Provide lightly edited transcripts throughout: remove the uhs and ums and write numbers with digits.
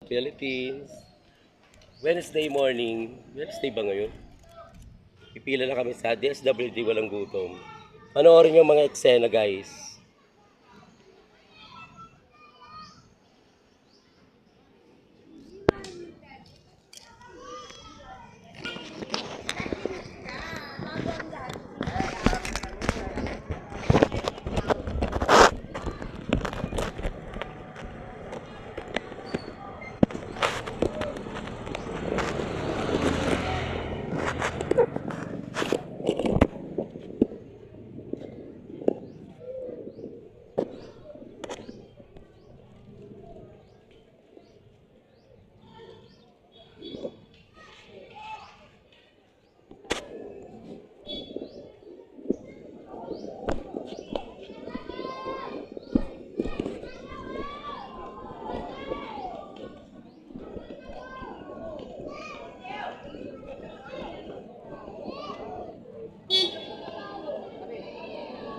Philippines. Wednesday morning. Wednesday ba ngayon? Pipila na kami sa DSWD walang gutom. Panoorin yung mga eksena guys.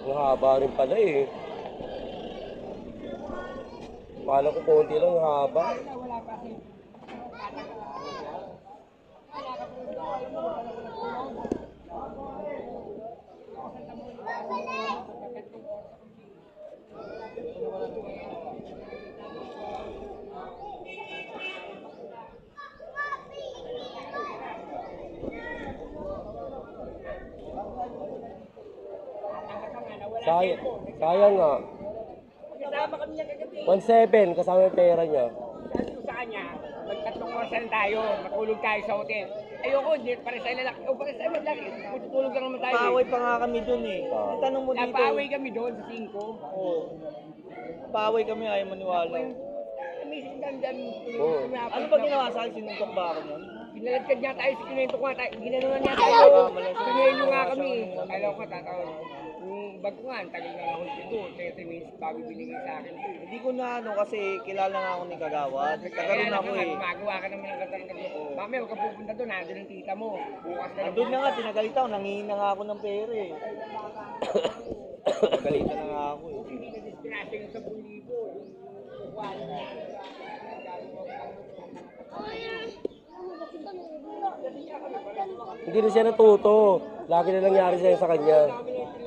Ang haba rin pala eh. Kala ko konti lang haba. Sayang nga. 1.7 kasama yung pera niya. Sabi ko sa kanya, magtatlong oras na tayo, matulog tayo sa hotel. Ayoko, hindi, para sa lalaki. O para sa lalaki, matutulog lang naman tayo. Paaway pa nga kami dun eh. Tanong mo dito. Napaaway kami doon sa 5. Oo. Paaway kami, ayaw maniwala. Amazing lang dyan. Oo. Ano ba ginawa sa akin? Sinuntok ba ako nun? Pinaladkad niya tayo, kinento ko nga tayo. Ginanunan niya tayo. Pinelo nga kami. Kala ko tatawag. Yung bag ko nga, ang tagal na lang ito. 30 minutes bago binigay sa akin ito. Hindi ko na ano kasi kilala nga ako ni Kagawad. Kagaroon ako eh. Gumagawa ka naman ng katanong mo. Mamaya huwag ka pupunta doon, nandun ang tita mo. Bukas na lang. Andun na nga, pinagalitan ako. Nangihina nga ako ng pera eh. Pinagalitan na nga ako eh. Hindi ka disgrasya yung 10,000. Yung kuwan. Hindi na siya natuto. Lagi na nangyari siya sa kanya. Kami na